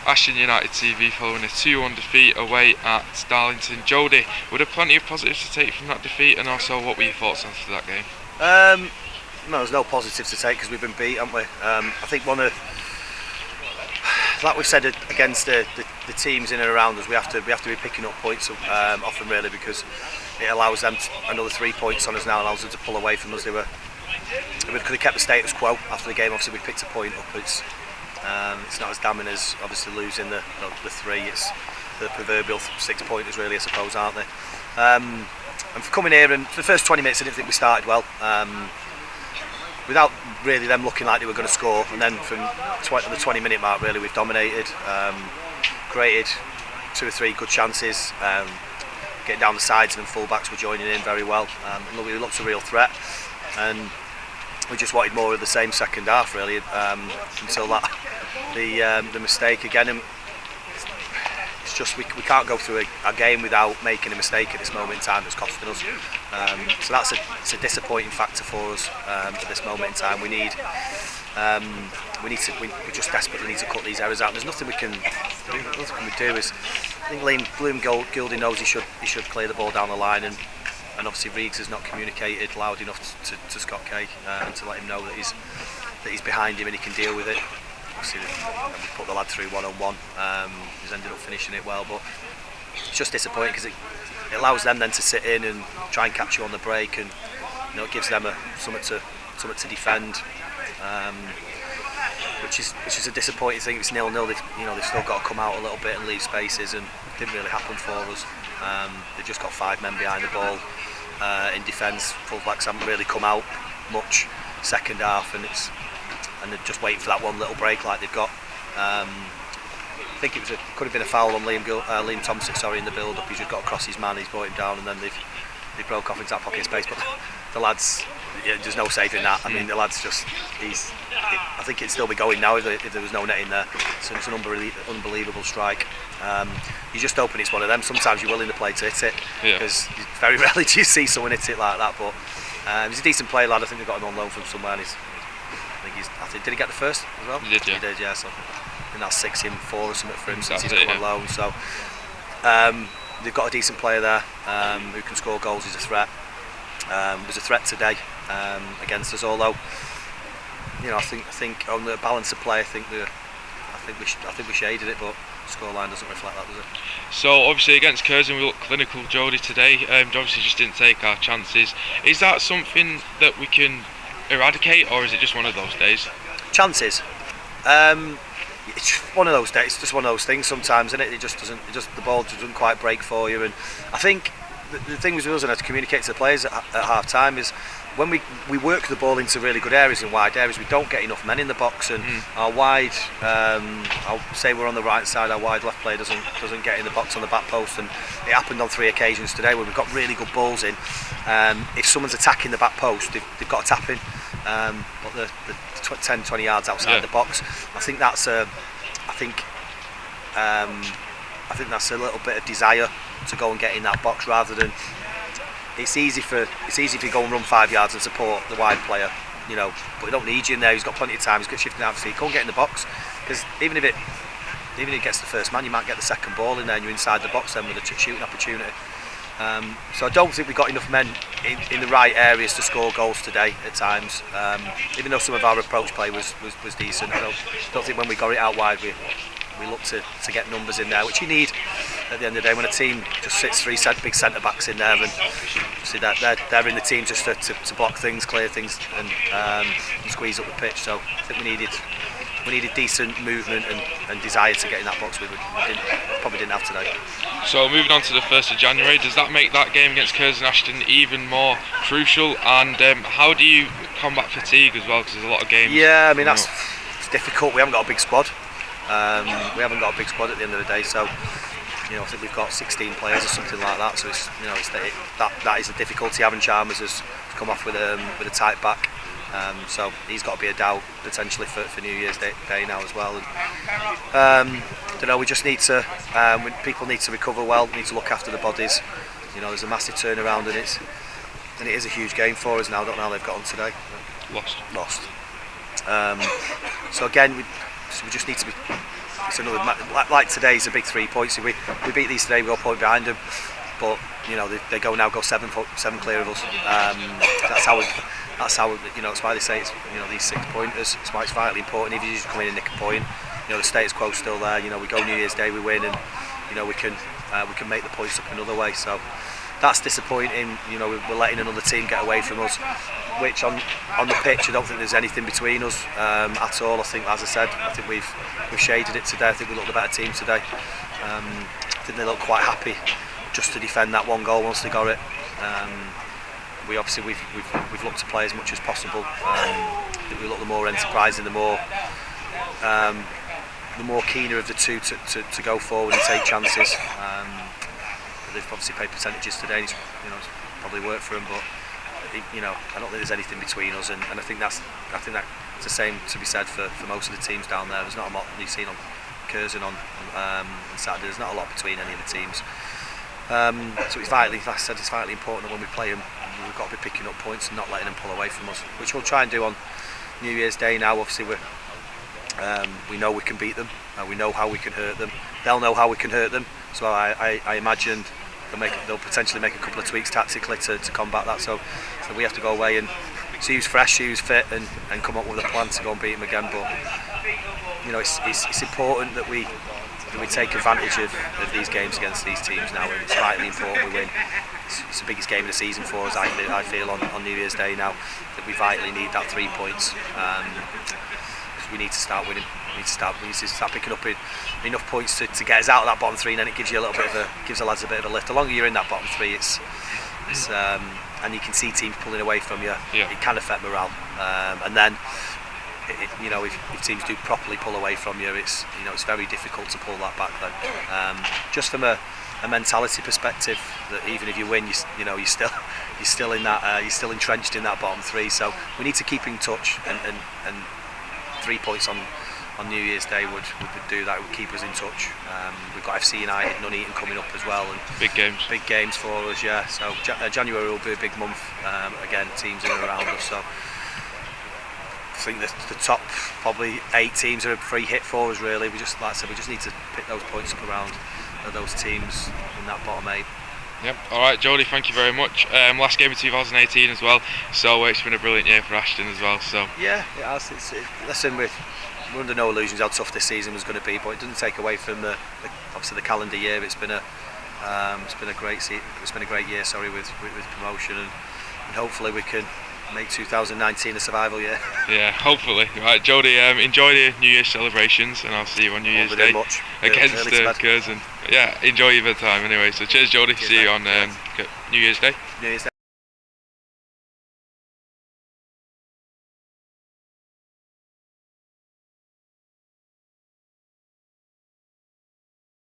Ashton United TV following a 2-1 defeat away at Darlington. Jody, were there plenty of positives to take from that defeat, and also what were your thoughts after that game? No, there's no positives to take because we've been beat, haven't we? I think like we've said against the teams in and around us, we have to be picking up points off them really, because it allows them another 3 points on us now, allows them to pull away from us. They could have kept the status quo after the game. Obviously, we picked a point up. It's not as damning as obviously losing the 3. It's the proverbial 6 pointers really, I suppose, aren't they? And for coming here, and for the first 20 minutes I didn't think we started well, without really them looking like they were going to score, and then from the 20-minute mark really we've dominated, created 2 or 3 good chances, getting down the sides, and then full-backs were joining in very well. We looked a real threat, and we just wanted more of the same second half really, until the mistake again. And it's just we can't go through a game without making a mistake at this moment in time that's costing us. So it's a disappointing factor for us at this moment in time. We just desperately need to cut these errors out. And there's nothing we can do. I think Liam Goulding knows he should clear the ball down the line, and obviously Reeves has not communicated loud enough to Scott Kay and to let him know that he's behind him and he can deal with it. Obviously, we put the lad through one-on-one. He's ended up finishing it well, but it's just disappointing because it allows them then to sit in and try and catch you on the break, and it gives them something to defend, which is a disappointing thing. It's 0-0. They've still got to come out a little bit and leave spaces, and it didn't really happen for us. They've just got 5 men behind the ball in defence. Full-backs haven't really come out much second half, and they're just waiting for that one little break like they've got. I think it could have been a foul on Liam Thompson, in the build-up. He's just got across his man, he's brought him down, and then they broke off into that pocket space. But the lads, there's no saving that. I mean, the lads I think it'd still be going now if there was no net in there. So it's an unbelievable strike. You just hoping it's one of them. Sometimes you're willing to play to hit it, because very rarely do you see someone hit it like that. But he's a decent player, lad. I think they've got him on loan from somewhere. And did he get the first as well? He did, yeah. So I think that's 6 in 4 or something for him since he's come on loan. So they've got a decent player there who can score goals. He's a threat. There's a threat today against us, although I think on the balance of play, I think we shaded it, but the scoreline doesn't reflect that, does it? So obviously against Curzon we looked clinical, Jody, today. Obviously just didn't take our chances. Is that something that we can eradicate, or is it just one of those days? Chances. It's one of those days. It's just one of those things sometimes, isn't it? The ball doesn't quite break for you. And I think the thing with us, and I have to communicate to the players at half time, is when we work the ball into really good areas and wide areas, we don't get enough men in the box, and our wide, I'll say we're on the right side, our wide left player doesn't get in the box on the back post, and it happened on 3 occasions today where we've got really good balls in. If someone's attacking the back post, they've got to tap in, but the 10-20 yards outside the box, I think that's a little bit of desire to go and get in that box, rather than it's easy if you go and run 5 yards and support the wide player, but we don't need you in there. He's got plenty of time. He's got shifting out, so you can't get in the box, because even if it gets the first man, you might get the second ball in there and you're inside the box then with a shooting opportunity. So I don't think we got enough men in the right areas to score goals today at times. Even though some of our approach play was decent, I don't think when we got it out wide we looked to get numbers in there, which you need at the end of the day when a team just sits 3 big centre backs in there, and see that they're in the team just to block things, clear things, and squeeze up the pitch. So I think we needed decent movement and desire to get in that box. We probably didn't have today. So moving on to the 1st of January, does that make that game against Curzon Ashton even more crucial? And how do you combat fatigue as well? Because there's a lot of games. Yeah, I mean it's difficult. We haven't got a big squad. We haven't got a big squad at the end of the day. So I think we've got 16 players or something like that. So that is the difficulty. Having Chalmers has come off with a tight back. So he's got to be a doubt potentially for New Year's Day now as well. And, we just need to. People need to recover well. We need to look after the bodies. There's a massive turnaround, and it is a huge game for us now. I don't know how they've got on today. Lost. So again, we just need to be it's another like today's a big 3 points. If we beat these today, we go a point behind them. But you know they go 7 clear of us. That's how that's why they say it's these 6 pointers. It's why it's vitally important. If you just come in and nick a point, the status quo's still there. We go New Year's Day, we win, and we can make the points up another way. So that's disappointing. We're letting another team get away from us, which on the pitch I don't think there's anything between us at all. I think, as I said, I think we've shaded it today. I think we looked a better team today. I think they look quite happy just to defend that one goal once they got it. We've looked to play as much as possible. I think we look the more enterprising, the more keener of the two to go forward and take chances. They've obviously paid percentages today. It's probably worked for them, but I don't think there's anything between us, and I think that's the same to be said for most of the teams down there. There's not a lot you've seen on Curzon on Saturday. There's not a lot between any of the teams. So it's vitally, like I said, it's vitally important that when we play them, we've got to be picking up points and not letting them pull away from us, which we'll try and do on New Year's Day. Now, obviously, we know we can beat them, and we know how we can hurt them. They'll know how we can hurt them. So I imagine they'll potentially make a couple of tweaks tactically to combat that. So we have to go away and see who's fresh, who's fit, and come up with a plan to go and beat them again. But it's important that we take advantage of these games against these teams now, and it's vitally important we win. It's the biggest game of the season for us, I feel, on New Year's Day now, that we vitally need that 3 points. We need to start winning. We need to start picking up enough points to get us out of that bottom 3, and then it gives you gives the lads a bit of a lift. The longer you're in that bottom 3, it's and you can see teams pulling away from you. Yeah. It can affect morale, and then if teams do properly pull away from you, it's very difficult to pull that back then. Just from a mentality perspective, that even if you win, you're still in that you're still entrenched in that bottom 3. So we need to keep in touch, and 3 points on New Year's Day would do that. It would keep us in touch. We've got FC United, Nuneaton coming up as well, and big games for us. Yeah, so January will be a big month. Again, teams in and around us. So I think the top probably 8 teams are a free hit for us. Really, we just need to pick those points up around those teams in that bottom 8. Yep. All right, Jody. Thank you very much. Last game of 2018 as well. So it's been a brilliant year for Ashton as well. So yeah, it has. Listen, we're under no illusions how tough this season was going to be, but it doesn't take away from obviously the calendar year. It's been a great year. With promotion, and hopefully we can make 2019 a survival year. Yeah, hopefully. Right, Jody, enjoy the New Year's celebrations, and I'll see you on New Year's Day against Curzon. Yeah, enjoy your time anyway. So cheers, Jody. See you on New Year's Day.